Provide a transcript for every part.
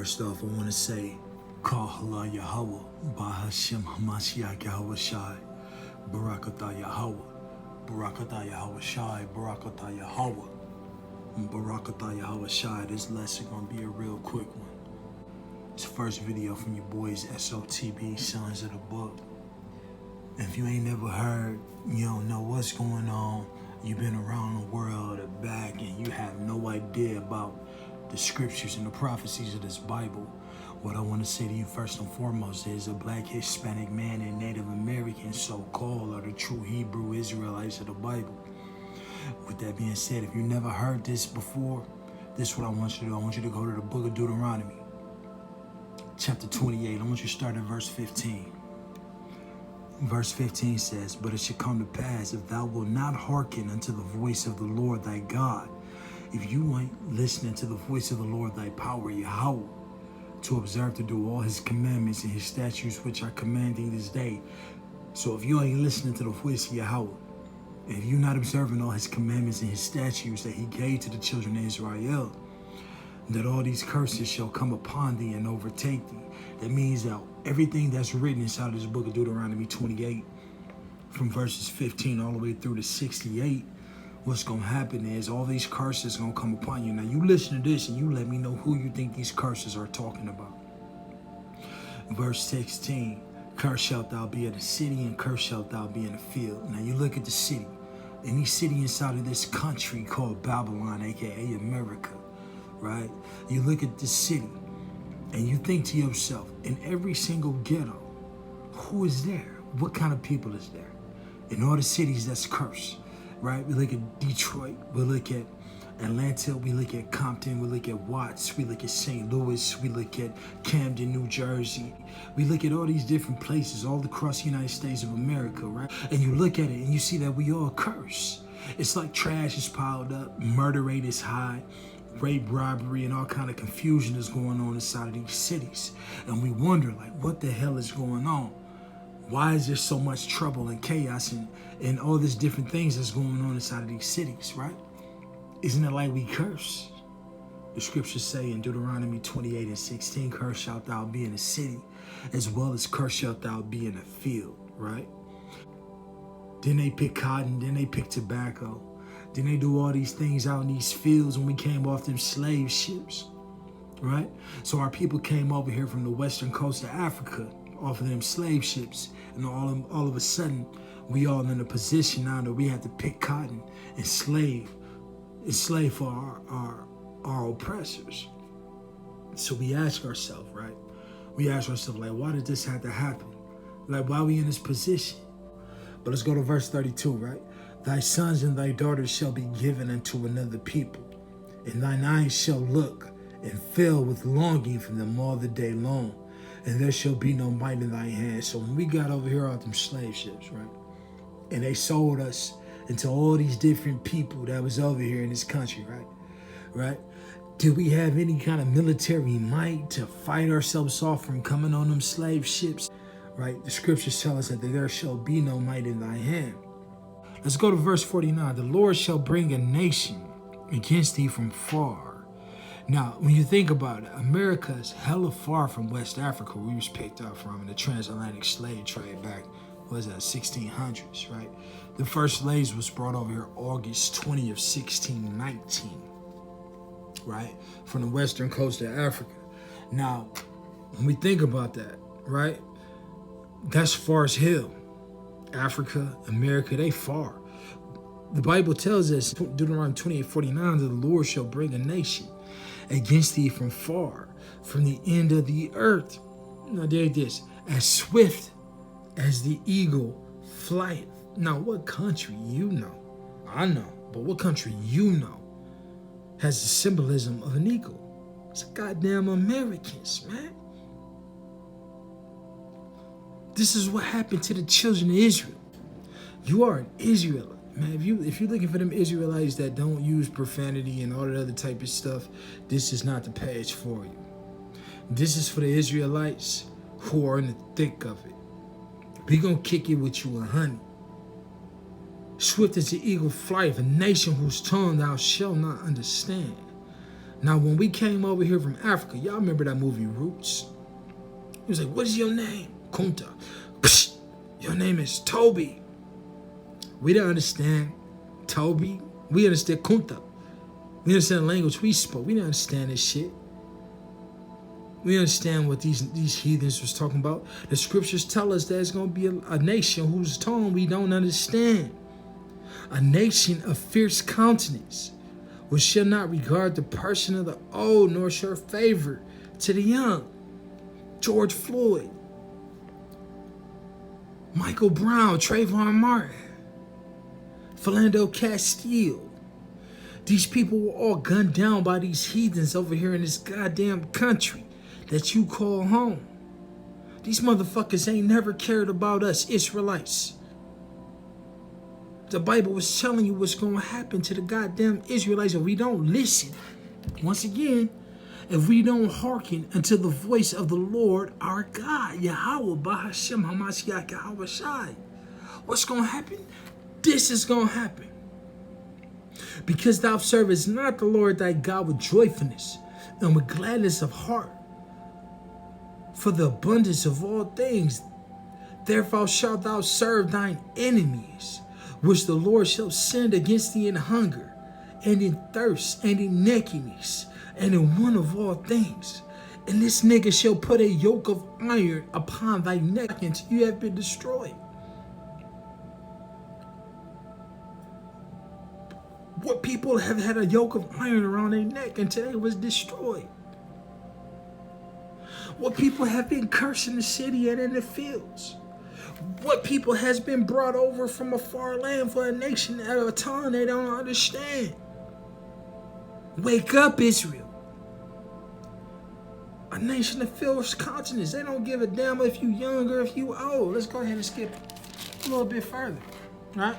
First off, I want to say, Kahala Yahweh, Bahashem Hamashiach Yahweh Shai, Barakatah Yahweh, Barakatah Yahweh Shai, Barakatah Yahweh, and Barakatah Yahweh Shai. This lesson gonna be a real quick one. It's the first video from your boys SOTB, Sons of the Book. If you ain't never heard, you don't know what's going on, you've been around the world or back and you have no idea about the scriptures and the prophecies of this Bible, what I want to say to you first and foremost is a black, Hispanic man and Native American so-called are the true Hebrew Israelites of the Bible. With that being said, if you never heard this before, this is what I want you to do. I want you to go to the book of Deuteronomy, chapter 28. I want you to start at verse 15. Verse 15 says, "But it shall come to pass, if thou wilt not hearken unto the voice of the Lord thy God," if you ain't listening to the voice of the Lord thy power, Yahweh, to observe to do all his commandments and his statutes which I command thee this day. So if you ain't listening to the voice of Yahweh, if you're not observing all his commandments and his statutes that he gave to the children of Israel, that all these curses shall come upon thee and overtake thee. That means that everything that's written inside of this book of Deuteronomy 28, from verses 15 all the way through to 68, what's going to happen is all these curses going to come upon you. Now, you listen to this and you let me know who you think these curses are talking about. Verse 16, "Cursed shalt thou be of the city, and cursed shalt thou be in the field." Now, you look at the city. Any city inside of this country called Babylon, a.k.a. America, right? You look at this city and you think to yourself, in every single ghetto, who is there? What kind of people is there? In all the cities that's cursed. Right? We look at Detroit, we look at Atlanta, we look at Compton, we look at Watts, we look at St. Louis, we look at Camden, New Jersey. We look at all these different places all across the United States of America, right? And you look at it and you see that we all curse. It's like trash is piled up, murder rate is high, rape, robbery, and all kind of confusion is going on inside of these cities. And we wonder, like, what the hell is going on? Why is there so much trouble and chaos and all these different things that's going on inside of these cities, right? Isn't it like we curse? The scriptures say in Deuteronomy 28 and 16, "Cursed shalt thou be in the city, as well as cursed shalt thou be in the field," right? Then they pick cotton, then they pick tobacco, then they do all these things out in these fields when we came off them slave ships, right? So our people came over here from the western coast of Africa off of them slave ships, and all of a sudden we all in a position now that we have to pick cotton and slave for our oppressors. So we ask ourselves, right? We ask ourselves, like, why did this have to happen? Like, why are we in this position? But let's go to verse 32, right? "Thy sons and thy daughters shall be given unto another people, and thine eyes shall look and fill with longing for them all the day long. And there shall be no might in thy hand." So when we got over here off them slave ships, right? And they sold us into all these different people that was over here in this country, right? Right? Did we have any kind of military might to fight ourselves off from coming on them slave ships? Right? The scriptures tell us that there shall be no might in thy hand. Let's go to verse 49. "The Lord shall bring a nation against thee from far." Now, when you think about it, America is hella far from West Africa, where we was picked up from in the transatlantic slave trade back, what was that, 1600s, right? The first slaves was brought over here August 20 of 1619, right? From the western coast of Africa. Now, when we think about that, right? That's far as hell. Africa, America, they far. The Bible tells us, Deuteronomy 28:49, that the Lord shall bring a nation against thee from far, from the end of the earth. Now there it is. "As swift as the eagle flieth." Now what country you know, I know, but what country you know has the symbolism of an eagle? It's goddamn Americans, man. This is what happened to the children of Israel. You are an Israelite. Man, if you're looking for them Israelites that don't use profanity and all that other type of stuff, this is not the page for you. This is for the Israelites who are in the thick of it. We gonna kick it with you, honey. "Swift as the eagle flieth, a nation whose tongue thou shalt not understand. Now, when we came over here from Africa, y'all remember that movie Roots? He was like, what is your name? Kunta. Psh, your name is Toby. We don't understand Toby. We understand Kunta. We understand the language we spoke. We didn't understand this shit. We understand what these heathens was talking about. The scriptures tell us there's going to be a nation whose tongue we don't understand. A nation of fierce countenance, which shall not regard the person of the old, nor show favor to the young. George Floyd, Michael Brown, Trayvon Martin, Philando Castile. These people were all gunned down by these heathens over here in this goddamn country that you call home. These motherfuckers ain't never cared about us Israelites. The Bible was telling you what's going to happen to the goddamn Israelites if we don't listen. Once again, if we don't hearken unto the voice of the Lord our God, Yahweh, Bahashem, Hamashiach, Yahweh Shai. What's going to happen? This is going to happen. Because thou servest not the Lord thy God with joyfulness and with gladness of heart, for the abundance of all things, therefore shalt thou serve thine enemies, which the Lord shall send against thee in hunger, and in thirst, and in nakedness, and in want of all things. And this nigga shall put a yoke of iron upon thy neck until you have been destroyed. What people have had a yoke of iron around their neck until they was destroyed? What people have been cursed in the city and in the fields? What people has been brought over from a far land for a nation at a time they don't understand? Wake up, Israel. A nation of fierce continents. They don't give a damn if you young or if you old. Let's go ahead and skip a little bit further. Right?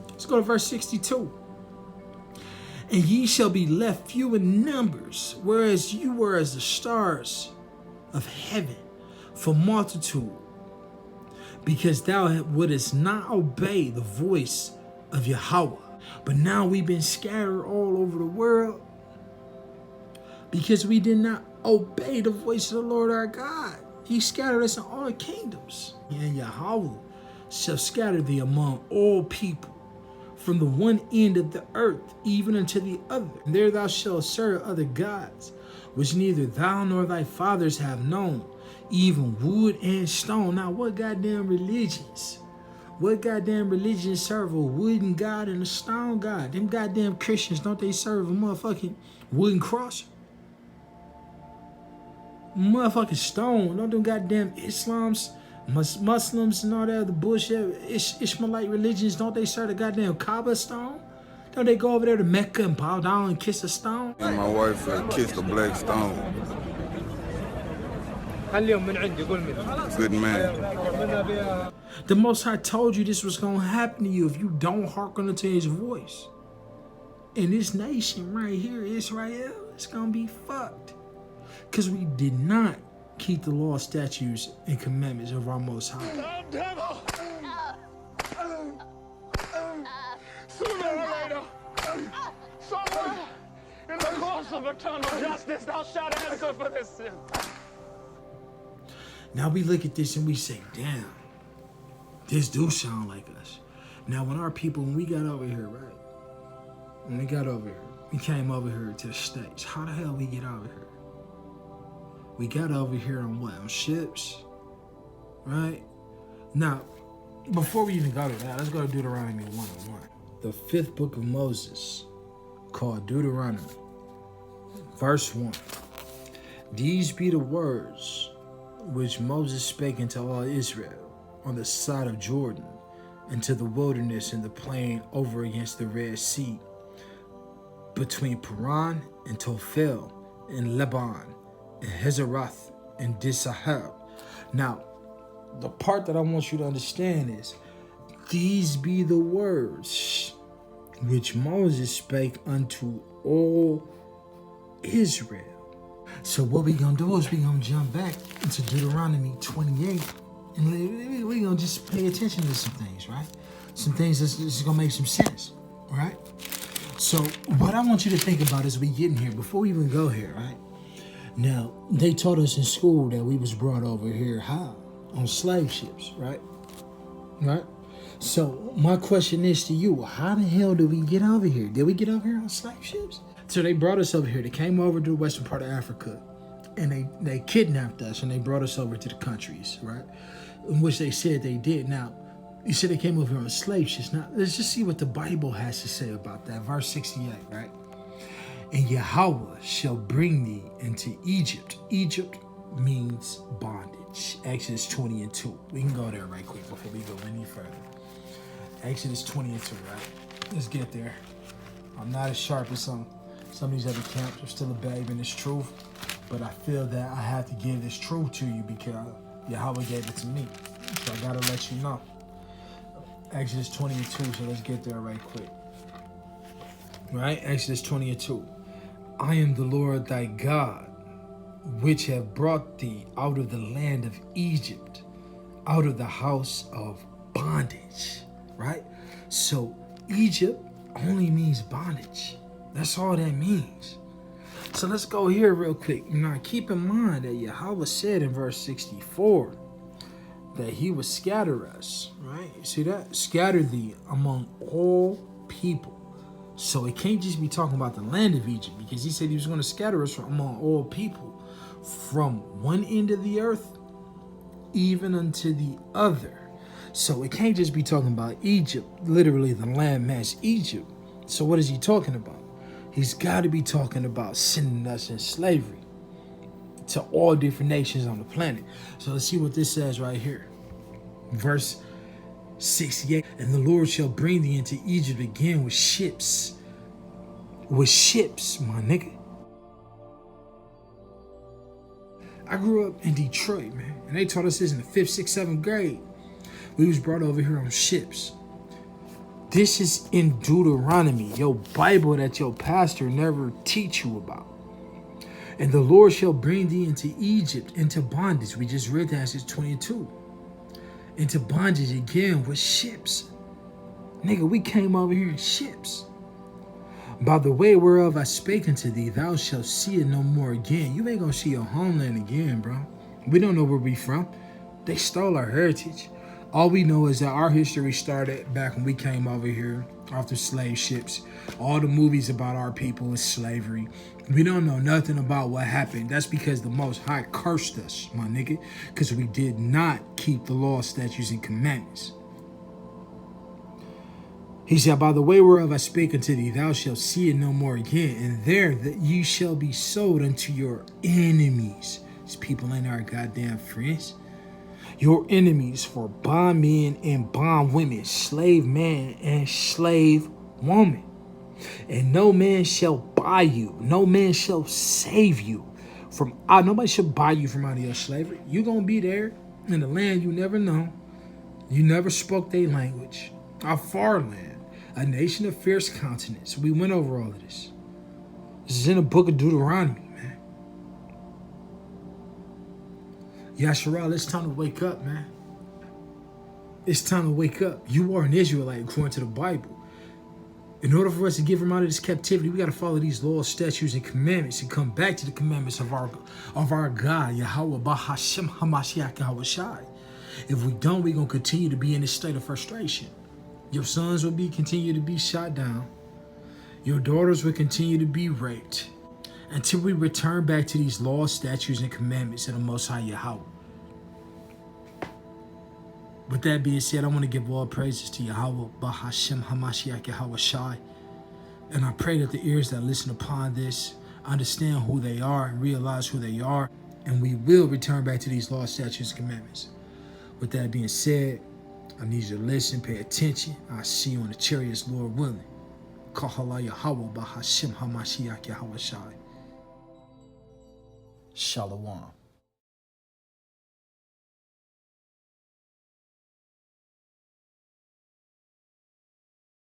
Let's go to verse 62. And ye shall be left few in numbers, whereas you were as the stars of heaven for multitude, because thou wouldest not obey the voice of Yahweh. But now we've been scattered all over the world because we did not obey the voice of the Lord our God. He scattered us in all kingdoms. And Yahweh shall scatter thee among all people, from the one end of the earth even unto the other. And there thou shalt serve other gods, which neither thou nor thy fathers have known, even wood and stone. Now what goddamn religions? What goddamn religions serve a wooden god and a stone god? Them goddamn Christians, don't they serve a motherfucking wooden cross? Motherfucking stone. Don't them goddamn Muslims and all that other bullshit, Ishmaelite religions, don't they serve the goddamn Kaaba stone? Don't they go over there to Mecca and bow down and kiss a stone? And my wife kissed a black stone. Good man. The Most High told you this was going to happen to you if you don't hearken unto his voice. And this nation right here, Israel, it's going to be fucked. Because we did not keep the law, statutes, and commandments of our Most High. Devil! Sooner or later, someone in the course of eternal justice, thou shalt answer for this sin. Now we look at this and we say, damn, this do sound like us. Now when our people, when we got over here, right? When we got over here, we came over here to the States. How the hell we get over here? We got over here on what? On ships, right? Now, before we even go to that, let's go to Deuteronomy 1:1. The fifth book of Moses, called Deuteronomy, verse 1. These be the words which Moses spake unto all Israel on the side of Jordan, into the wilderness and the plain over against the Red Sea, between Paran and Tophel and Lebanon, and Hazarath and Disahel. Now, the part that I want you to understand is, these be the words which Moses spake unto all Israel. So what we gonna do is we gonna jump back into Deuteronomy 28, and we gonna just pay attention to some things, right? Some things that's gonna make some sense, right? So what I want you to think about as we get in here, before we even go here, right? Now, they taught us in school that we was brought over here how? On slave ships, right? Right? So my question is to you, how the hell did we get over here? Did we get over here on slave ships? So they brought us over here. They came over to the western part of Africa and they kidnapped us and they brought us over to the countries, right? In which they said they did. Now, you said they came over here on slave ships. Now, let's just see what the Bible has to say about that. Verse 68, right? And Yahweh shall bring thee into Egypt. Egypt means bondage. Exodus 20 and 2. We can go there right quick before we go any further. Exodus 20 and 2, right? Let's get there. I'm not as sharp as some of these other camps. I'm still a babe in this truth. But I feel that I have to give this truth to you because Yahweh gave it to me. So I got to let you know. Exodus 20 and 2, so let's get there right quick. Right? Exodus 20 and 2. I am the Lord thy God, which have brought thee out of the land of Egypt, out of the house of bondage. Right? So Egypt only means bondage. That's all that means. So let's go here real quick. Now keep in mind that Yahweh said in verse 64 that he would scatter us, right? See that? Scatter thee among all people. So it can't just be talking about the land of Egypt, because he said he was going to scatter us from among all people from one end of the earth even unto the other. So it can't just be talking about Egypt, literally the landmass Egypt. So what is he talking about? He's got to be talking about sending us in slavery to all different nations on the planet. So let's see what this says right here. Verse 68. And the Lord shall bring thee into Egypt again with ships. With ships, my nigga. I grew up in Detroit, man. And they taught us this in the 5th, 6th, 7th grade. We was brought over here on ships. This is in Deuteronomy, your Bible that your pastor never teach you about. And the Lord shall bring thee into Egypt, into bondage. We just read that, it's 22. Into bondage again with ships. Nigga, we came over here in ships. By the way whereof I spake unto thee, thou shalt see it no more again. You ain't gonna see your homeland again, bro. We don't know where we from. They stole our heritage. All we know is that our history started back when we came over here off the slave ships. All the movies about our people is slavery. We don't know nothing about what happened. That's because the Most High cursed us, my nigga, because we did not keep the law, statutes, and commandments. He said, by the way whereof I spake unto thee, thou shalt see it no more again, and there that you shall be sold unto your enemies. These people ain't our goddamn friends. Your enemies for bondmen and bondwomen, slave man and slave woman. And no man shall buy you, no man shall save you from out. Nobody shall buy you from out of your slavery. You're going to be there in the land you never know. You never spoke their language. A far land, a nation of fierce countenance. We went over all of this. This is in the book of Deuteronomy. Yasharal, it's time to wake up, man. It's time to wake up. You are an Israelite according to the Bible. In order for us to get from out of this captivity, we got to follow these laws, statutes, and commandments and come back to the commandments of our God, Yahweh, Bahashem, Hamashiach, Yahweh Shai. If we don't, we're going to continue to be in this state of frustration. Your sons will continue to be shot down. Your daughters will continue to be raped until we return back to these laws, statutes, and commandments of the Most High Yahweh. With that being said, I want to give all praises to Yahweh, Bahashem, Hamashiach, Yahweh Shai. And I pray that the ears that listen upon this understand who they are and realize who they are. And we will return back to these laws, statutes, and commandments. With that being said, I need you to listen, pay attention. I'll see you on the chariots, Lord willing. Kahala Yahweh, Bahashem, Hamashiach, Yahweh Shai. Shalawam.